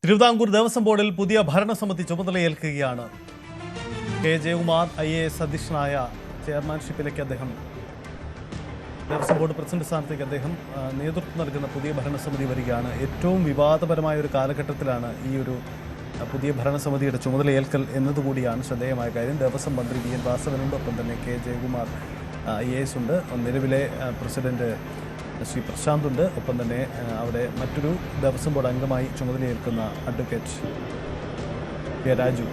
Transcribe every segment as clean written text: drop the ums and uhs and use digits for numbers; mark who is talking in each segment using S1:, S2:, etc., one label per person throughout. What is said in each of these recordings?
S1: തിരുവിതാംകൂർ ദേവസ്വം ബോർഡിൽ പുതിയ ഭരണസമിതി ചുമതലയേൽക്കുകയാണ്. കെ ജയകുമാർ IAS അധ്യക്ഷനായ ചെയർമാൻഷിപ്പിലേക്ക് അദ്ദേഹം ദേവസ്വം ബോർഡ് പ്രസിഡന്റ് സ്ഥാനത്തേക്ക് അദ്ദേഹം നേതൃത്വം നൽകുന്ന പുതിയ ഭരണസമിതി വരികയാണ്. ഏറ്റവും വിവാദപരമായ ഒരു കാലഘട്ടത്തിലാണ് ഈ ഒരു പുതിയ ഭരണസമിതിയുടെ ചുമതലയേൽക്കൽ എന്നതുകൂടിയാണ് ശ്രദ്ധേയമായ കാര്യം. ദേവസ്വം മന്ത്രി VN വാസവനുണ്ട്, ഒപ്പം തന്നെ കെ ജയകുമാർ IAS ഉണ്ട്, നിലവിലെ പ്രസിഡന്റ് ശ്രീ പ്രശാന്ത് ഉണ്ട്, ഒപ്പം തന്നെ അവിടെ മറ്റൊരു ദേവസ്വം ബോർഡ് അംഗമായി ചുമതലയേൽക്കുന്ന അഡ്വക്കേറ്റ് കെ രാജു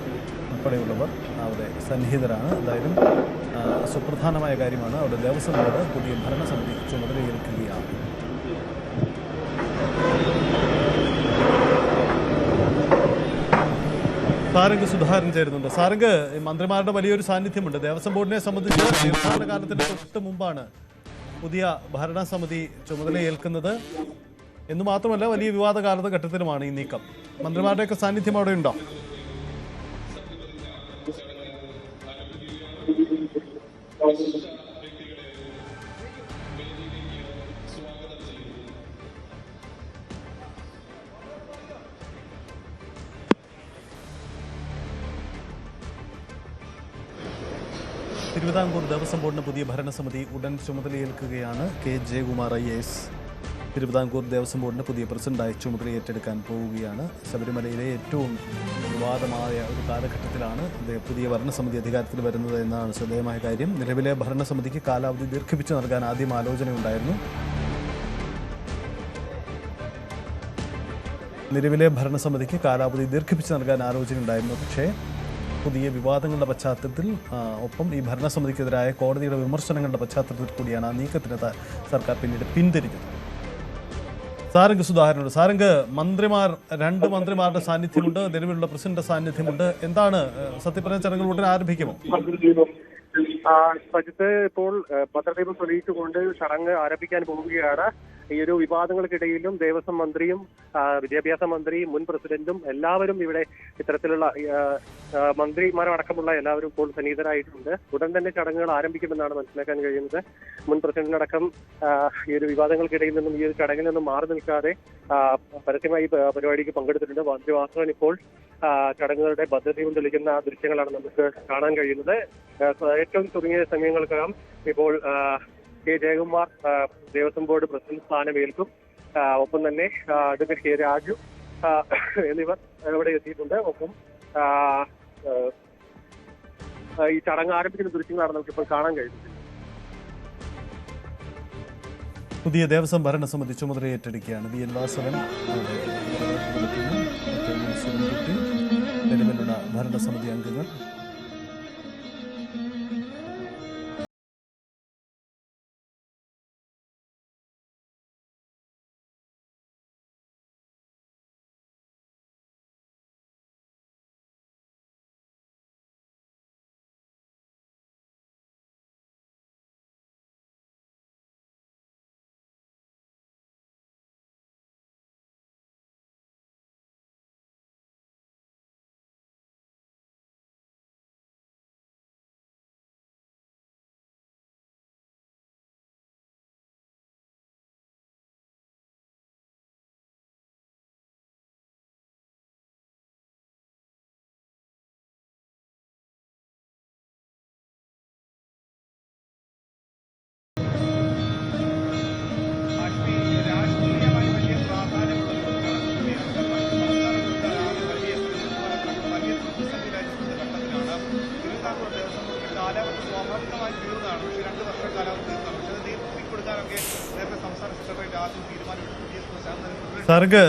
S1: ഉൾപ്പെടെയുള്ളവർ അവിടെ സന്നിഹിതരാണ്. എന്തായാലും സുപ്രധാനമായ കാര്യമാണ്. അവിടെ ദേവസ്വം ബോർഡ് പുതിയ ഭരണസമിതി ചുമതലയേൽക്കുകയാണ്. സാരംഗ് സുധാകരൻ ചേരുന്നുണ്ട്. സാരംഗ്, മന്ത്രിമാരുടെ വലിയൊരു സാന്നിധ്യമുണ്ട്. ദേവസ്വം ബോർഡിനെ സംബന്ധിച്ച് തീർത്ഥാടന കാലത്തിന് തൊട്ട് മുമ്പാണ് പുതിയ ഭരണസമിതി ചുമതലയേൽക്കുന്നത് എന്ന് മാത്രമല്ല, വലിയ വിവാദ കാലഘട്ടത്തിലുമാണ് ഈ നീക്കം. മന്ത്രിമാരുടെയൊക്കെ സാന്നിധ്യം അവിടെ ഉണ്ടോ? തിരുവിതാംകൂർ ദേവസ്വം ബോർഡിന് പുതിയ ഭരണസമിതി ഉടൻ ചുമതലയേൽക്കുകയാണ്. കെ ജയകുമാർ IAS തിരുവിതാംകൂർ ദേവസ്വം ബോർഡിന് പുതിയ പ്രസിഡന്റായി ചുമതല ഏറ്റെടുക്കാൻ പോവുകയാണ്. ശബരിമലയിലെ ഏറ്റവും വിവാദമായ ഒരു കാലഘട്ടത്തിലാണ് പുതിയ ഭരണസമിതി അധികാരത്തിൽ വരുന്നത് എന്നാണ് ശ്രദ്ധേയമായ കാര്യം. നിലവിലെ ഭരണസമിതിക്ക് കാലാവധി ദീർഘിപ്പിച്ചു നൽകാൻ ആദ്യം ആലോചനയുണ്ടായിരുന്നു. പക്ഷേ പുതിയ വിവാദങ്ങളുടെ പശ്ചാത്തലത്തിൽ ഒപ്പം ഈ ഭരണസമിതിക്കെതിരായ കോടതിയുടെ വിമർശനങ്ങളുടെ പശ്ചാത്തലത്തിൽ കൂടിയാണ് ആ നീക്കത്തിന് സർക്കാർ പിന്നീട് പിന്തിരിഞ്ഞത്. സാരംഗ് സുധാകരനുണ്ട്. സാരംഗ്, രണ്ട് മന്ത്രിമാരുടെ സാന്നിധ്യമുണ്ട്, നിലവിലുള്ള പ്രസിഡന്റ് സാന്നിധ്യമുണ്ട്. എന്താണ് സത്യപ്രതിജ്ഞ ചടങ്ങുകൾ ഉടനെ ആരംഭിക്കുമോ?
S2: സജിത്ത്, ഇപ്പോൾ ഭദ്രദീപം തെളിയിച്ചുകൊണ്ട് ചടങ്ങ് ആരംഭിക്കാൻ പോവുകയാണ്. ഈ ഒരു വിവാദങ്ങൾക്കിടയിലും ദേവസ്വം മന്ത്രിയും വിദ്യാഭ്യാസ മന്ത്രി, മുൻ പ്രസിഡന്റും എല്ലാവരും ഇവിടെ ഇത്തരത്തിലുള്ള മന്ത്രിമാരടക്കമുള്ള എല്ലാവരും ഇപ്പോൾ സന്നിഹിതരായിട്ടുണ്ട്. ഉടൻ തന്നെ ചടങ്ങുകൾ ആരംഭിക്കുമെന്നാണ് മനസ്സിലാക്കാൻ കഴിയുന്നത്. മുൻ പ്രസിഡന്റിനടക്കം ഈ ഒരു വിവാദങ്ങൾക്കിടയിൽ നിന്നും ഈ ഒരു ചടങ്ങിൽ നിന്നും മാറി നിൽക്കാതെ പരസ്യമായി പരിപാടിക്ക് പങ്കെടുത്തിട്ടുണ്ട്. മന്ത്രി വാസവൻ ഇപ്പോൾ ചടങ്ങുകളുടെ ഭദ്രതയും തെളിയിക്കുന്ന ദൃശ്യങ്ങളാണ് നമുക്ക് കാണാൻ കഴിയുന്നത്. ഏറ്റവും ചുരുങ്ങിയ സമയങ്ങൾക്കകം ഇപ്പോൾ കെ ജയകുമാർ ദേവസ്വം ബോർഡ് പ്രസിഡന്റ് സ്ഥാനമേൽക്കും. ഒപ്പം തന്നെ അഡ്വക്കേറ്റ് കെ രാജു എന്നിവർ ഇവിടെ എത്തിയിട്ടുണ്ട്. ഒപ്പം ഈ ചടങ്ങ് ആരംഭിക്കുന്ന ദൃശ്യങ്ങളാണ് നമുക്കിപ്പോൾ കാണാൻ കഴിയുന്നത്.
S1: പുതിയ ദേവസ്വം ഭരണസമിതി ചുമതല ഏറ്റെടുക്കുകയാണ്. VN വാസവൻ, നിലവിലുള്ള ഭരണസമിതി അംഗങ്ങൾ. സാർക്ക്,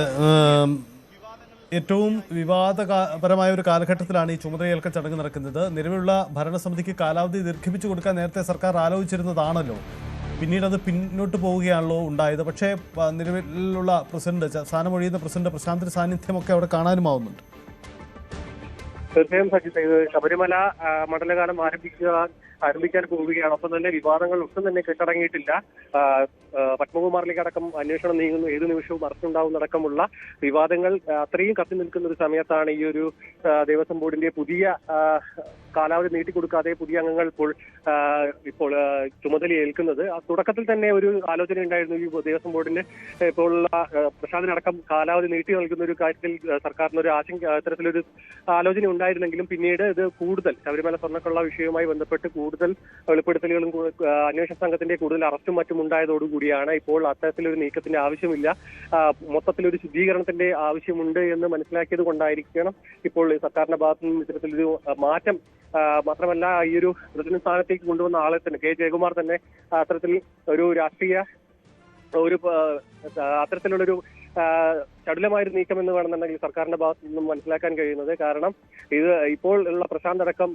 S1: ഏറ്റവും വിവാദപരമായ ഒരു കാലഘട്ടത്തിലാണ് ഈ ചുമതലയേൽക്കൽ ചടങ്ങ് നടക്കുന്നത്. നിലവിലുള്ള ഭരണസമിതിക്ക് കാലാവധി ദീർഘിപ്പിച്ചു കൊടുക്കാൻ നേരത്തെ സർക്കാർ ആലോചിച്ചിരുന്നതാണല്ലോ. പിന്നീട് അത് പിന്നോട്ട് പോവുകയാണല്ലോ ഉണ്ടായത്. പക്ഷേ നിലവിലുള്ള പ്രസിഡന്റ്, സ്ഥാനമൊഴിയുന്ന പ്രസിഡന്റ് പ്രശാന്തിന്റെ സാന്നിധ്യമൊക്കെ അവിടെ കാണാനുമാവുന്നുണ്ട്.
S2: തീർച്ചയായും സജിത്ത്, ശബരിമല മണ്ഡലകാലം ആരംഭിക്കാൻ പോവുകയാണ്. ഒപ്പം തന്നെ വിവാദങ്ങൾ ഒട്ടും തന്നെ കെട്ടടങ്ങിയിട്ടില്ല. പത്മകുമാറിലേക്ക് അടക്കം അന്വേഷണം നീങ്ങുന്നു. ഏതു നിമിഷവും അറസ്റ്റുണ്ടാവുന്നടക്കമുള്ള വിവാദങ്ങൾ അത്രയും കത്തി നിൽക്കുന്ന ഒരു സമയത്താണ് ഈ ഒരു ദേവസ്വം ബോർഡിന്റെ പുതിയ കാലാവധി നീട്ടിക്കൊടുക്കാതെ പുതിയ അംഗങ്ങൾ ഇപ്പോൾ ചുമതല ഏൽക്കുന്നത്. തുടക്കത്തിൽ തന്നെ ഒരു ആലോചന ഉണ്ടായിരുന്നു ഈ ദേവസ്വം ബോർഡിന്റെ ഇപ്പോഴുള്ള പ്രശാന്തിനടക്കം കാലാവധി നീട്ടി നൽകുന്ന ഒരു കാര്യത്തിൽ സർക്കാരിന് ഒരു അത്തരത്തിലൊരു ആലോചന ഉണ്ടായിരുന്നെങ്കിലും പിന്നീട് ഇത് കൂടുതൽ ശബരിമല സ്വർണ്ണക്കൊള്ള വിഷയവുമായി ബന്ധപ്പെട്ട് കൂടുതൽ വെളിപ്പെടുത്തലുകളും അന്വേഷണ സംഘത്തിന്റെ കൂടുതൽ അറസ്റ്റും മറ്റും ഉണ്ടായതോടുകൂടിയാണ് ഇപ്പോൾ അത്തരത്തിലൊരു നീക്കത്തിന്റെ ആവശ്യമില്ല, മൊത്തത്തിലൊരു ശുദ്ധീകരണത്തിന്റെ ആവശ്യമുണ്ട് എന്ന് മനസ്സിലാക്കിയത് കൊണ്ടായിരിക്കണം ഇപ്പോൾ സർക്കാരിന്റെ ഭാഗത്തു നിന്നും ഇത്തരത്തിലൊരു മാറ്റം. മാത്രമല്ല ഈ ഒരു പ്രസിഡന്റ് സ്ഥാനത്തേക്ക് കൊണ്ടുവന്ന ആളെ തന്നെ കെ ജയകുമാർ തന്നെ അത്തരത്തിൽ ഒരു രാഷ്ട്രീയ അത്തരത്തിലുള്ളൊരു ചടുലമായൊരു നീക്കം എന്ന് വേണമെന്നുണ്ടെങ്കിൽ സർക്കാരിന്റെ ഭാഗത്തു നിന്നും മനസ്സിലാക്കാൻ കഴിയുന്നത്. കാരണം ഇത് ഇപ്പോൾ ഉള്ള പ്രശാന്ത് അടക്കം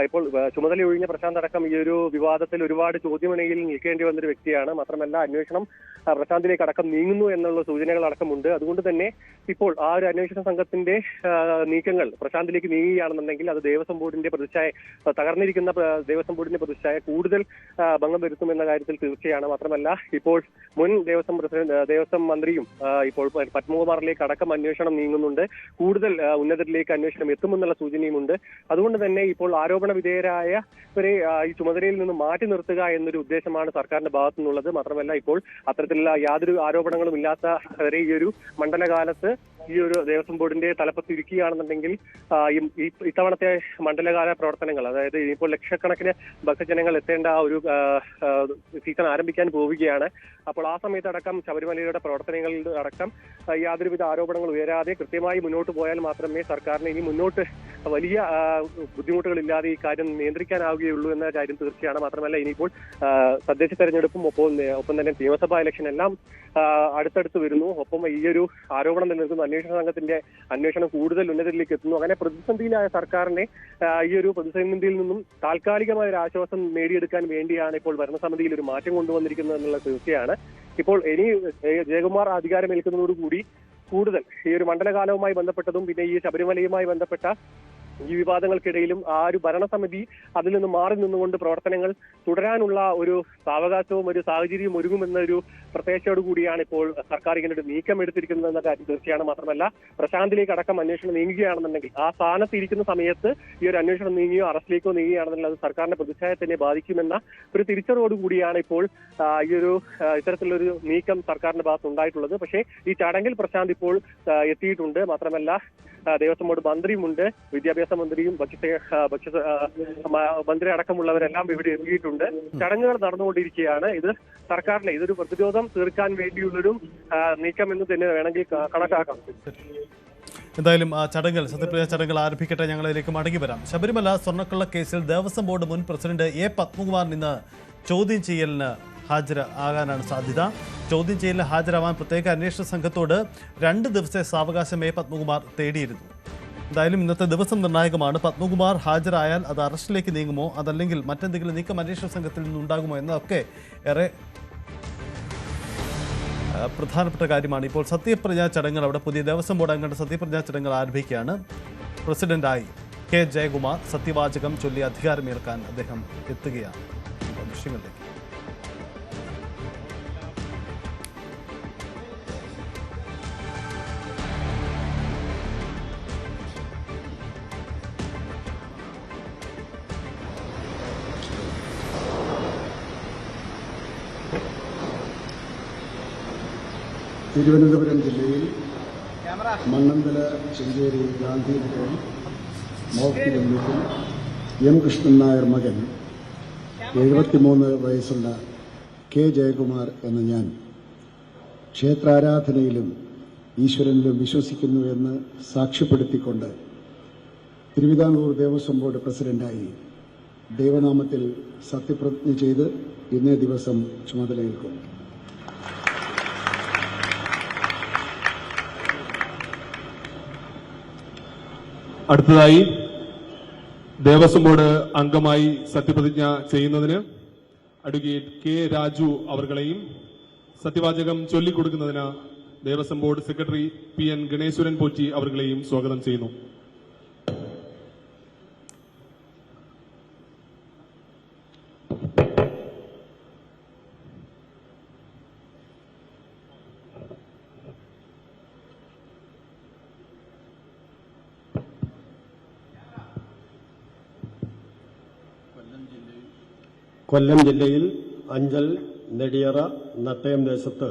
S2: ഇപ്പോൾ ചുമതല ഒഴിഞ്ഞ പ്രശാന്ത് അടക്കം ഈ ഒരു വിവാദത്തിൽ ഒരുപാട് ചോദ്യമണിയിൽ നിൽക്കേണ്ടി വന്നൊരു വ്യക്തിയാണ്. മാത്രമല്ല അന്വേഷണം പ്രശാന്തിലേക്ക് അടക്കം നീങ്ങുന്നു എന്നുള്ള സൂചനകൾ അടക്കമുണ്ട്. അതുകൊണ്ട് തന്നെ ഇപ്പോൾ ആ ഒരു അന്വേഷണ സംഘത്തിന്റെ നീക്കങ്ങൾ പ്രശാന്തിലേക്ക് നീങ്ങുകയാണെന്നുണ്ടെങ്കിൽ അത് ദേവസ്വം ബോർഡിന്റെ പ്രതിച്ഛായ തകർന്നിരിക്കുന്ന ദേവസ്വം ബോർഡിന്റെ പ്രതിച്ഛായ കൂടുതൽ ഭംഗം വരുത്തുമെന്ന കാര്യത്തിൽ തീർച്ചയാണ്. മാത്രമല്ല ഇപ്പോൾ മുൻ ദേവസ്വം മന്ത്രിയും ഇപ്പോൾ പത്മകുമാറിലേക്ക് അടക്കം അന്വേഷണം നീങ്ങുന്നുണ്ട്. കൂടുതൽ ഉന്നതരിലേക്ക് അന്വേഷണം എത്തുമെന്നുള്ള സൂചനയുമുണ്ട്. അതുകൊണ്ട് തന്നെ ഇപ്പോൾ ആരോപണ വിധേയരായവരെ ഈ ചുമതലയിൽ നിന്ന് മാറ്റി നിർത്തുക എന്നൊരു ഉദ്ദേശമാണ് സർക്കാരിന്റെ ഭാഗത്തു നിന്നുള്ളത്. മാത്രമല്ല ഇപ്പോൾ അത്തരത്തിലുള്ള യാതൊരു ആരോപണങ്ങളും ഇല്ലാത്തവരെ ഈ ഒരു മണ്ഡലകാലത്ത് ഈ ഒരു ദേവസ്വം ബോർഡിന്റെ തലപ്പത്ത് ഇരിക്കുകയാണെന്നുണ്ടെങ്കിൽ ഇത്തവണത്തെ മണ്ഡലകാല പ്രവർത്തനങ്ങൾ, അതായത് ഇപ്പോൾ ലക്ഷക്കണക്കിന് ഭക്തജനങ്ങൾ എത്തേണ്ട ഒരു സീസൺ ആരംഭിക്കാൻ പോവുകയാണ്. അപ്പോൾ ആ സമയത്തടക്കം ശബരിമലയുടെ പ്രവർത്തനങ്ങളിൽ അടക്കം യാതൊരുവിധ ആരോപണങ്ങൾ ഉയരാതെ കൃത്യമായി മുന്നോട്ട് പോയാൽ മാത്രമേ സർക്കാരിന് ഇനി മുന്നോട്ട് വലിയ ബുദ്ധിമുട്ടുകളില്ലാതെ ഈ കാര്യം നിയന്ത്രിക്കാനാവുകയുള്ളൂ എന്ന കാര്യം തീർച്ചയാണ്. മാത്രമല്ല ഇനിയിപ്പോൾ തദ്ദേശ തെരഞ്ഞെടുപ്പും ഒപ്പം തന്നെ നിയമസഭാ ഇലക്ഷൻ എല്ലാം അടുത്തടുത്ത് വരുന്നു. ഒപ്പം ഈ ഒരു ആരോപണം നിലനിൽക്കുന്ന അന്വേഷണ സംഘത്തിന്റെ അന്വേഷണം കൂടുതൽ ഉന്നതരിലേക്ക് എത്തുന്നു. അങ്ങനെ പ്രതിസന്ധിയിലായ സർക്കാരിനെ ഈ ഒരു പ്രതിസന്ധിയിൽ നിന്നും താൽക്കാലികമായ ഒരു ആശ്വാസം നേടിയെടുക്കാൻ വേണ്ടിയാണ് ഇപ്പോൾ ഭരണസമിതിയിൽ ഒരു മാറ്റം കൊണ്ടുവന്നിരിക്കുന്നത് എന്നുള്ള തീർച്ചയാണ്. ഇപ്പോൾ ഇനി ജയകുമാർ അധികാരമേൽക്കുന്നതോടുകൂടി കൂടുതൽ ഈ ഒരു മണ്ഡലകാലവുമായി ബന്ധപ്പെട്ടതും പിന്നെ ഈ ശബരിമലയുമായി ബന്ധപ്പെട്ട ഈ വിവാദങ്ങൾക്കിടയിലും ആ ഒരു ഭരണസമിതി അതിൽ നിന്ന് മാറി നിന്നുകൊണ്ട് പ്രവർത്തനങ്ങൾ തുടരാനുള്ള ഒരു സാവകാശവും ഒരു സാഹചര്യവും ഒരുങ്ങുമെന്നൊരു പ്രത്യേകതയോടുകൂടിയാണ് ഇപ്പോൾ സർക്കാർ ഇങ്ങനെ ഒരു നീക്കം എടുത്തിരിക്കുന്നത് എന്ന കാര്യം തീർച്ചയാണ്. മാത്രമല്ല പ്രശാന്തിലേക്ക് അടക്കം അന്വേഷണം നീങ്ങുകയാണെന്നുണ്ടെങ്കിൽ ആ സ്ഥാനത്ത് ഇരിക്കുന്ന സമയത്ത് ഈ ഒരു അന്വേഷണം നീങ്ങിയോ അറസ്റ്റിലേക്കോ നീങ്ങുകയാണെന്നുണ്ടെങ്കിൽ അത് സർക്കാരിന്റെ പ്രതിച്ഛായ തന്നെ ബാധിക്കുമെന്ന ഒരു തിരിച്ചറിവോടുകൂടിയാണ് ഇപ്പോൾ ഈ ഒരു ഇത്തരത്തിലൊരു നീക്കം സർക്കാരിന്റെ ഭാഗത്ത് ഉണ്ടായിട്ടുള്ളത്. പക്ഷേ ഈ ചടങ്ങിൽ പ്രശാന്ത് ഇപ്പോൾ എത്തിയിട്ടുണ്ട്. മാത്രമല്ല ദേവസ്വം ബോർഡ് മന്ത്രിയുമുണ്ട്, വിദ്യാഭ്യാസ മന്ത്രിയും മന്ത്രി അടക്കമുള്ളവരെല്ലാം ഇവിടെ എത്തിയിട്ടുണ്ട്. ചടങ്ങുകൾ നടന്നുകൊണ്ടിരിക്കുകയാണ്. ഇത് സർക്കാരിനെ ഇതൊരു പ്രതിരോധം തീർക്കാൻ വേണ്ടിയുള്ളൊരു നീക്കം എന്ന് തന്നെ വേണമെങ്കിൽ കണക്കാക്കാം.
S1: എന്തായാലും ആ ചടങ്ങുകൾ സത്യപ്രതിജ്ഞ ചടങ്ങുകൾ ആരംഭിക്കട്ടെ. ഞങ്ങളിലേക്ക് മടങ്ങി വരാം. ശബരിമല സ്വർണ്ണക്കള്ള കേസിൽ ദേവസ്വം ബോർഡ് മുൻ പ്രസിഡന്റ് എ പത്മകുമാറിന് ഇന്ന് ചോദ്യം ചെയ്യലിന് ഹാജരാകാനാണ് സാധ്യത. ചോദ്യം ചെയ്യലിന് ഹാജരാവാൻ പ്രത്യേക അന്വേഷണ സംഘത്തോട് 2 ദിവസത്തെ സാവകാശം എ പത്മകുമാർ തേടിയിരുന്നു. എന്തായാലും ഇന്നത്തെ ദിവസം നിർണായകമാണ്. പത്മകുമാർ ഹാജരായാൽ അത് അറസ്റ്റിലേക്ക് നീങ്ങുമോ അതല്ലെങ്കിൽ മറ്റെന്തെങ്കിലും നീക്കം അന്വേഷണ സംഘത്തിൽ നിന്നുണ്ടാകുമോ എന്നതൊക്കെ ഏറെ പ്രധാനപ്പെട്ട കാര്യമാണ്. ഇപ്പോൾ സത്യപ്രതിജ്ഞാ ചടങ്ങുകൾ അവിടെ പുതിയ ദേവസ്വം ബോർഡ് അംഗങ്ങളുടെ സത്യപ്രതിജ്ഞാ ചടങ്ങുകൾ ആരംഭിക്കുകയാണ്. പ്രസിഡന്റായി കെ ജയകുമാർ സത്യവാചകം ചൊല്ലി അധികാരമേൽക്കാൻ അദ്ദേഹം എത്തുകയാണ്. ദൃശ്യങ്ങളിലേക്ക്
S3: തിരുവനന്തപുരം ജില്ലയിൽ മണ്ണന്തല ശൃംഗേരി ഗാന്ധിനഗറിൽ മോക്കിലും വീട്ടിൽ എം കൃഷ്ണൻ നായർ മകൻ 73 വയസ്സുള്ള കെ ജയകുമാർ എന്ന ഞാൻ ക്ഷേത്രാരാധനയിലും ഈശ്വരനിലും വിശ്വസിക്കുന്നു എന്ന് സാക്ഷ്യപ്പെടുത്തിക്കൊണ്ട് തിരുവിതാംകൂർ ദേവസ്വം ബോർഡ് പ്രസിഡന്റായി ദൈവനാമത്തിൽ സത്യപ്രതിജ്ഞ ചെയ്ത് ഇന്നേ ദിവസം ചുമതലയേൽക്കും.
S4: അടുത്തതായി ദേവസ്വം ബോർഡ് അംഗമായി സത്യപ്രതിജ്ഞ ചെയ്യുന്നതിന് അഡ്വക്കേറ്റ് കെ രാജു അവർകളെയും സത്യവാചകം ചൊല്ലിക്കൊടുക്കുന്നതിന് ദേവസ്വം ബോർഡ് സെക്രട്ടറി പി.എൻ. ഗണേശ്വരൻ പോറ്റി അവർകളെയും സ്വാഗതം ചെയ്യുന്നു.
S5: കൊല്ലം ജില്ലയിൽ അഞ്ചൽ, നെടിയറ, നട്ടയം ദേശത്ത്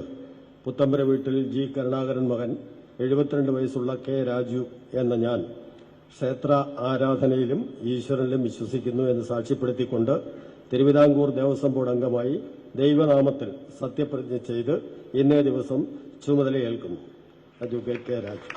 S5: പുത്തമ്പര വീട്ടിൽ ജി കരുണാകരൻ മകൻ 72 വയസ്സുള്ള കെ രാജു എന്ന ഞാൻ ക്ഷേത്ര ആരാധനയിലും ഈശ്വരനിലും വിശ്വസിക്കുന്നു എന്ന് സാക്ഷ്യപ്പെടുത്തിക്കൊണ്ട് തിരുവിതാംകൂർ ദേവസ്വം ബോർഡ് അംഗമായി ദൈവനാമത്തിൽ സത്യപ്രതിജ്ഞ ചെയ്ത് ഇന്നേ ദിവസം ചുമതലയേൽക്കുന്നു. Advocate K Raju.